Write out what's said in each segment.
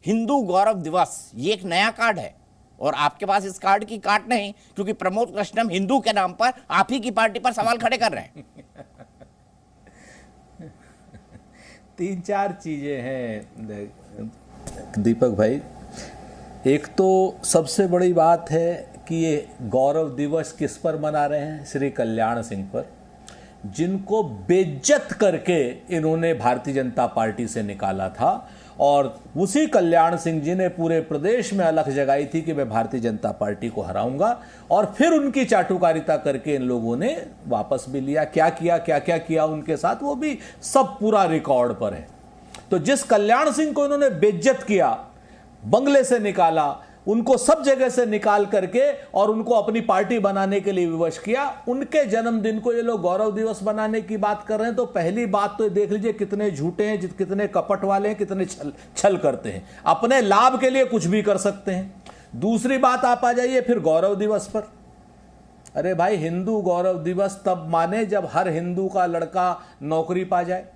हिंदू गौरव दिवस ये एक नया कार्ड है और आपके पास इस कार्ड की काट नहीं, क्योंकि प्रमोद कृष्णम हिंदू के नाम पर आप ही की पार्टी पर सवाल खड़े कर रहे हैं। तीन चार चीजें हैं दीपक भाई। एक तो सबसे बड़ी बात है कि ये गौरव दिवस किस पर मना रहे हैं? श्री कल्याण सिंह पर, जिनको बेइज्जत करके इन्होंने भारतीय जनता पार्टी से निकाला था। और उसी कल्याण सिंह जी ने पूरे प्रदेश में अलख जगाई थी कि मैं भारतीय जनता पार्टी को हराऊंगा, और फिर उनकी चाटुकारिता करके इन लोगों ने वापस भी लिया। क्या किया, क्या क्या किया उनके साथ, वो भी सब पूरा रिकॉर्ड पर है। तो जिस कल्याण सिंह को इन्होंने बेइज्जत किया, बंगले से निकाला, उनको सब जगह से निकाल करके और उनको अपनी पार्टी बनाने के लिए विवश किया, उनके जन्मदिन को ये लोग गौरव दिवस बनाने की बात कर रहे हैं। तो पहली बात तो देख लीजिए कितने झूठे हैं, कितने कपट वाले हैं, कितने छल करते हैं, अपने लाभ के लिए कुछ भी कर सकते हैं। दूसरी बात आप आ जाइए फिर गौरव दिवस पर। अरे भाई, हिंदू गौरव दिवस तब माने जब हर हिंदू का लड़का नौकरी पा जाए,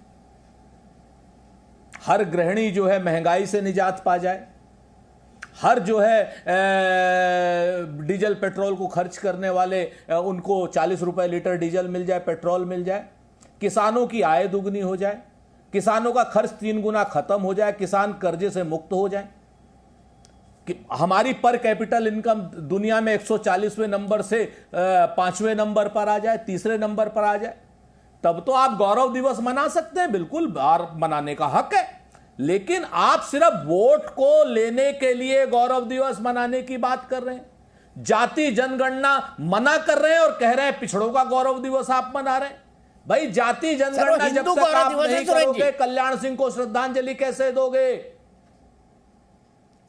हर गृहिणी जो है महंगाई से निजात पा जाए, हर जो है डीजल पेट्रोल को खर्च करने वाले उनको 40 रुपए लीटर डीजल मिल जाए, पेट्रोल मिल जाए, किसानों की आय दुगनी हो जाए, किसानों का खर्च 3 गुना खत्म हो जाए, किसान कर्जे से मुक्त हो जाए, कि हमारी पर कैपिटल इनकम दुनिया में 140वें नंबर से 5वें नंबर पर आ जाए, 3रे नंबर पर आ जाए, तब तो आप गौरव दिवस मना सकते हैं, बिल्कुल मनाने का हक है। लेकिन आप सिर्फ वोट को लेने के लिए गौरव दिवस मनाने की बात कर रहे हैं। जाति जनगणना मना कर रहे हैं और कह रहे हैं पिछड़ों का गौरव दिवस आप मना रहे हैं। भाई, जाति जनगणना जब तक आप नहीं करोगे, कल्याण सिंह को श्रद्धांजलि कैसे दोगे?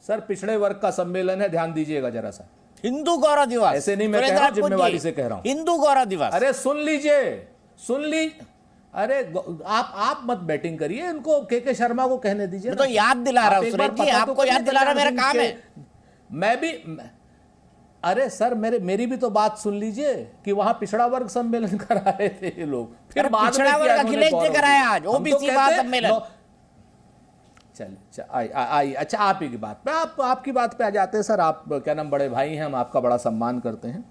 सर, पिछड़े वर्ग का सम्मेलन है, ध्यान दीजिएगा जरा सा। हिंदू गौरव दिवस ऐसे नहीं, मैं कह रहा हूं, जिम्मेवारी से कह रहा हूं, हिंदू गौरव दिवस। अरे सुन लीजिए। अरे आप मत बैटिंग करिए, इनको के शर्मा को कहने दीजिए। तो याद दिला रहा हूं सुरेश जी, आपको याद दिला रहा मेरा काम है। मैं भी, अरे सर, मेरी भी तो बात सुन लीजिए कि वहां पिछड़ा वर्ग सम्मेलन करा रहे थे ये लोग, फिर पिछड़ा वर्ग अखिलेश ने कराया, आज ओबीसी सम्मेलन। चलिए, अच्छा आप ही की बात पे, आपकी बात पे आ जाते हैं सर। आप क्या नाम, बड़े भाई हैं, हम आपका बड़ा सम्मान करते हैं।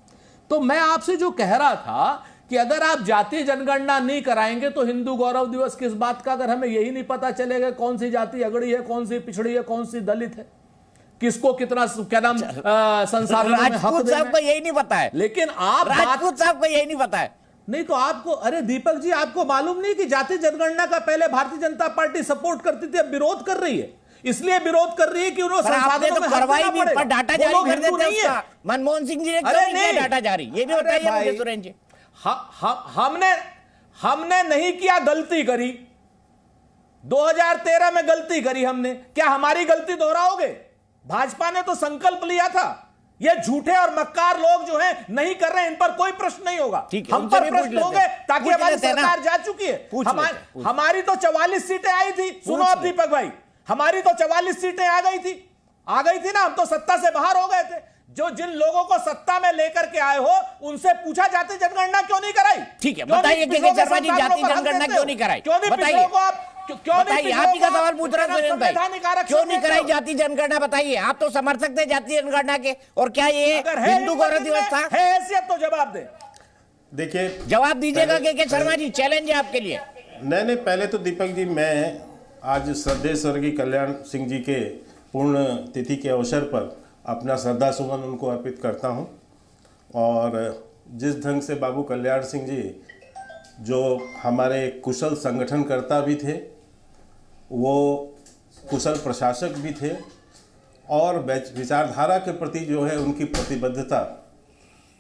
तो मैं आपसे जो कह रहा था कि अगर आप जातीय जनगणना नहीं कराएंगे तो हिंदू गौरव दिवस किस बात का? अगर हमें यही नहीं पता चलेगा कौन सी जाति अगड़ी है, कौन सी पिछड़ी है, कौन सी दलित है, किसको कितना क्या नाम संसाधनों में हक देना है, को यही नहीं पता है। लेकिन आप राजपूत साहब को यही नहीं पता है। नहीं तो आपको, अरे दीपक जी, आपको मालूम नहीं कि जातीय जनगणना का पहले भारतीय जनता पार्टी सपोर्ट करती थी, अब विरोध कर रही है। इसलिए विरोध कर रही है कि उन्होंने संसाधनों में करवाई भी, पर डाटा जारी कर देते हैं उसका। मनमोहन सिंह जी ने क्यों नहीं किया डाटा जारी, ये भी बताइए मुझे सुरेश जी। हमने नहीं किया, गलती करी 2013 में, गलती करी हमने। क्या हमारी गलती दोहराओगे? भाजपा ने तो संकल्प लिया था। ये झूठे और मक्कार लोग जो हैं नहीं कर रहे हैं, इन पर कोई प्रश्न नहीं होगा। हम पर प्रश्न होंगे ताकि हमारी सरकार जा चुकी है। हमारी तो 44 सीटें आई थी। सुनो आप दीपक भाई, हमारी तो 44 सीटें आ गई थी ना, हम तो सत्ता से बाहर हो गए थे। जो जिन लोगों को सत्ता में लेकर के आए हो उनसे पूछा जाति जनगणना क्यों नहीं कराई? ठीक है, बताइए कि शर्मा जी जाति जनगणना क्यों नहीं कराई? क्यों नहीं? बताइए क्यों नहीं? आप ही का सवाल पूछ रहा हूं, क्यों नहीं कराई जाति जनगणना? बताइए, आप तो समर्थक थे जाति जनगणना के, और क्या ये हिंदू गौरव दिवस था? हैसियत तो जवाब दे। देखिए, जवाब दीजिएगा के शर्मा जी, चैलेंज है आपके लिए। नहीं, पहले तो दीपक जी, मैं आज श्रद्धेय स्वर्गीय कल्याण सिंह जी के पूर्ण तिथि के अवसर पर अपना श्रद्धा सुमन उनको अर्पित करता हूं। और जिस ढंग से बाबू कल्याण सिंह जी, जो हमारे कुशल संगठनकर्ता भी थे, वो कुशल प्रशासक भी थे, और विचारधारा के प्रति जो है उनकी प्रतिबद्धता,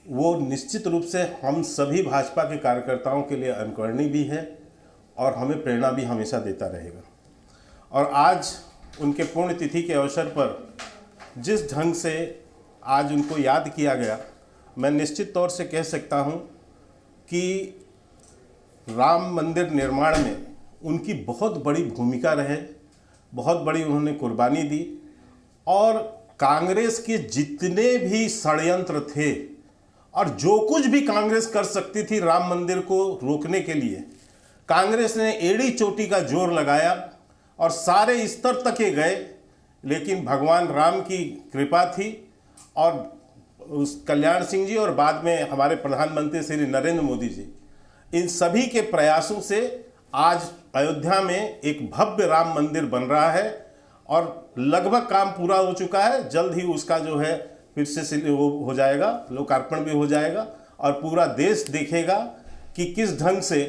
वो निश्चित रूप से हम सभी भाजपा के कार्यकर्ताओं के लिए अनुकरणीय भी है और हमें प्रेरणा भी हमेशा देता रहेगा। और आज उनके पुण्यतिथि के अवसर पर जिस ढंग से आज उनको याद किया गया, मैं निश्चित तौर से कह सकता हूं कि राम मंदिर निर्माण में उनकी बहुत बड़ी भूमिका रहे, बहुत बड़ी उन्होंने कुर्बानी दी। और कांग्रेस के जितने भी षड्यंत्र थे और जो कुछ भी कांग्रेस कर सकती थी राम मंदिर को रोकने के लिए, कांग्रेस ने एड़ी चोटी का जोर लगाया और सारे स्तर तक ये गए लेकिन भगवान राम की कृपा थी और उस कल्याण सिंह जी और बाद में हमारे प्रधानमंत्री श्री नरेंद्र मोदी जी, इन सभी के प्रयासों से आज अयोध्या में एक भव्य राम मंदिर बन रहा है और लगभग काम पूरा हो चुका है। जल्द ही उसका जो है फिर से वो हो जाएगा, लोकार्पण भी हो जाएगा और पूरा देश देखेगा कि किस ढंग से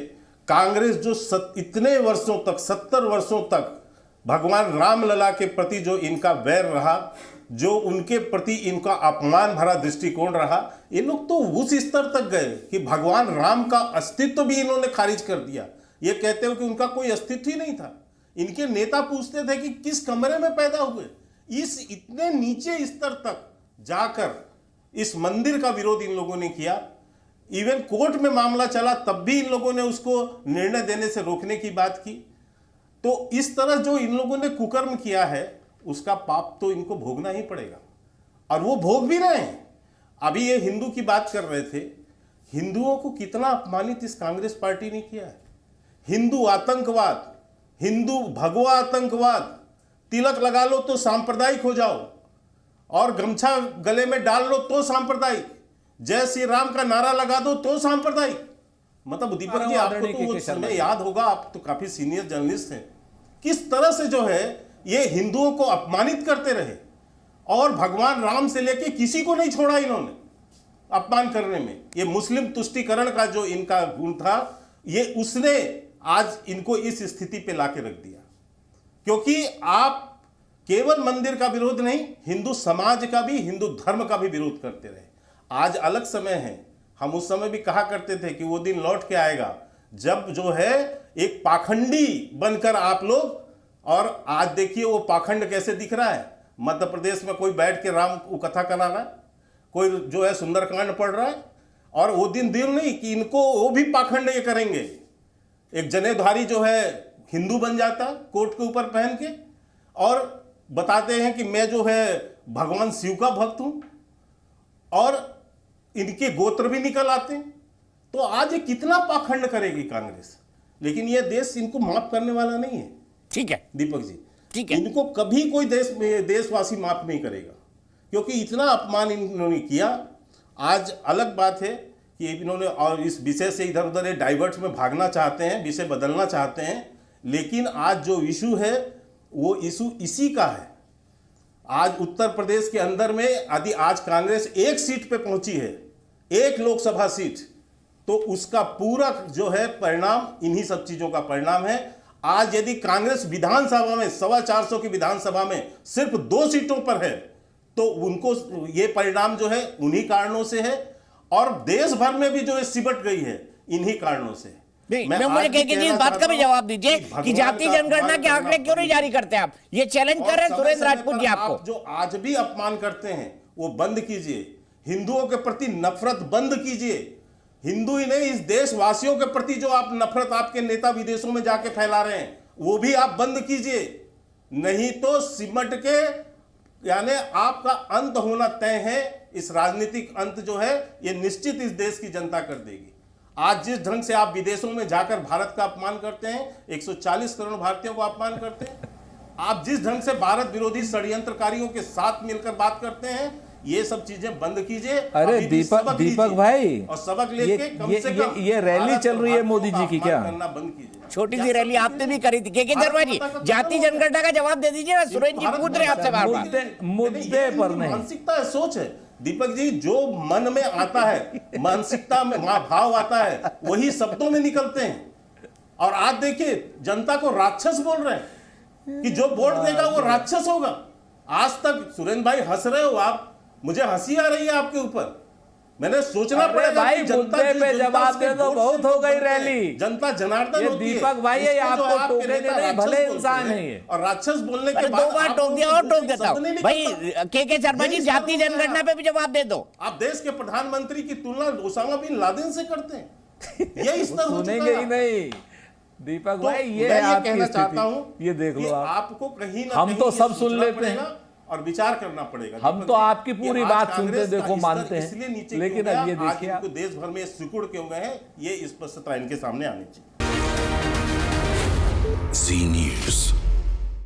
कांग्रेस जो इतने वर्षों तक 70 वर्षों तक भगवान रामलला के प्रति जो इनका वैर रहा, जो उनके प्रति इनका अपमान भरा दृष्टिकोण रहा, ये लोग तो उस स्तर तक गए कि भगवान राम का अस्तित्व भी इन्होंने खारिज कर दिया। ये कहते हो कि उनका कोई अस्तित्व ही नहीं था। इनके नेता पूछते थे कि किस कमरे में पैदा हुए। इस इतने नीचे स्तर तक जाकर इस मंदिर का विरोध इन लोगों ने किया। इवन कोर्ट में मामला चला तब भी इन लोगों ने उसको निर्णय देने से रोकने की बात की। तो इस तरह जो इन लोगों ने कुकर्म किया है उसका पाप तो इनको भोगना ही पड़ेगा और वो भोग भी रहे हैं। अभी ये हिंदू की बात कर रहे थे, हिंदुओं को कितना अपमानित इस कांग्रेस पार्टी ने किया है। हिंदू आतंकवाद, हिंदू भगवा आतंकवाद, तिलक लगा लो तो सांप्रदायिक हो जाओ और गमछा गले में डाल लो तो सांप्रदायिक, जय श्री राम का नारा लगा दो तो सांप्रदायिक। मतलब दीपक जी आपको तो वो समय याद होगा, आप तो काफी सीनियर जर्नलिस्ट हैं, किस तरह से जो है ये हिंदुओं को अपमानित करते रहे और भगवान राम से लेके किसी को नहीं छोड़ा इन्होंने अपमान करने में। ये मुस्लिम तुष्टीकरण का जो इनका गुण था, ये उसने आज इनको इस स्थिति पे लाके रख दिया। क्योंकि आप केवल मंदिर का विरोध नहीं, हिंदू समाज का भी, हिंदू धर्म का भी विरोध करते रहे। आज अलग समय है, हम उस समय भी कहा करते थे कि वो दिन लौट के आएगा जब जो है एक पाखंडी बनकर आप लोग, और आज देखिए वो पाखंड कैसे दिख रहा है। मध्य प्रदेश में कोई बैठ के राम को कथा करा रहा है, कोई जो है सुंदरकांड पढ़ रहा है, और वो दिन नहीं कि इनको वो भी पाखंड ये करेंगे। एक जनेधारी जो है हिंदू बन जाता कोट के ऊपर पहन के और बताते हैं कि मैं जो है भगवान शिव का भक्त हूं, और इनके गोत्र भी निकल आते हैं। तो आज ये कितना पाखंड करेगी कांग्रेस, लेकिन ये देश इनको माफ करने वाला नहीं है। ठीक है दीपक जी, ठीक है, इनको कभी कोई देशवासी माफ नहीं करेगा, क्योंकि इतना अपमान इन्होंने किया। आज अलग बात है कि इन्होंने और इस विषय से इधर उधर डाइवर्ट में भागना चाहते हैं, विषय बदलना चाहते हैं, लेकिन आज जो इशू है वो इशू इसी का है। आज उत्तर प्रदेश के अंदर में यदि आज कांग्रेस एक सीट पे पहुंची है, एक लोकसभा सीट, तो उसका पूरा जो है परिणाम इन्हीं सब चीजों का परिणाम है। आज यदि कांग्रेस विधानसभा में 425 की विधानसभा में सिर्फ 2 सीटों पर है, तो उनको ये परिणाम जो है उन्हीं कारणों से है, और देश भर में भी जो है सिमट गई है इन्हीं कारणों से। मैं मुझे कह इस बात का भी जवाब दीजिए कि जाति जनगणना के आंकड़े क्यों नहीं जारी करते आप? ये चैलेंज कर रहे हैं सुरेंद्र राजपूत जी आपको। जो आज भी अपमान करते हैं वो बंद कीजिए, हिंदुओं के प्रति नफरत बंद कीजिए। हिंदू ही नहीं, इस देशवासियों के प्रति जो आप नफरत आपके नेता विदेशों में जाके फैला रहे हैं वो भी आप बंद कीजिए, नहीं तो सिमट के यानी आपका अंत होना तय है। इस राजनीतिक अंत जो है ये निश्चित इस देश की जनता कर देगी। आज जिस ढंग से आप विदेशों में जाकर भारत का अपमान करते हैं, 140 करोड़ भारतीयों को अपमान करते हैं, आप जिस ढंग से भारत विरोधी षड्यंत्रकारियों के साथ मिलकर बात करते हैं, ये सब चीजें बंद कीजिए। अरे दीपक भाई, और सबक लेके कम से कम ये रैली चल रही है मोदी जी की क्या? करना बंद कीजिए। छोटी सी रैली आपने भी करी थी। के शर्मा जी, जाति जनगणना का जवाब दे दीजिए ना, सुरेंद्र जी पूछ रहे आपसे बार-बार। मुद्दे पर नहीं, मानसिकता है, सोच है दीपक जी, जो मन में आता है, मानसिकता में भाव आता है, वही शब्दों में निकलते हैं। और आज देखिए जनता को राक्षस बोल रहे हैं कि जो वोट देगा वो राक्षस होगा। आज तक सुरेंद्र भाई हंस रहे हो आप, मुझे हंसी आ रही है आपके ऊपर। मैंने सोचना पड़ेगा भाई, मुद्दे पे जवाब दे दो, बहुत हो गई रैली। जनता जनार्दन होती है। दीपक भाई ये आपको टोकेंगे नहीं, भले इंसान है ये, और राक्षस बोलने के बाद 2 बार टोक दिया और टोक देता हूं भाई। के शर्मा जी, जाति जनगणना पे भी जवाब दे दो। आप देश के प्रधानमंत्री की तुलना ओसामा बिन लादेन से करते हैं, ये स्तर हो चुका है। सुनेंगे ही नहीं दीपक भाई। ये कहना चाहता हूं, ये देख लो आपको कहीं ना हम तो सब सुन लेते हैं और विचार करना पड़ेगा। हम तो आपकी पूरी बात सुनते देखो मानते हैं, इसलिए नीचे लेकिन अब ये देखिए आप देश भर में सिकुड़ क्यों गए हैं, ये स्पष्टता इनके सामने आनी चाहिए। जी न्यूज़।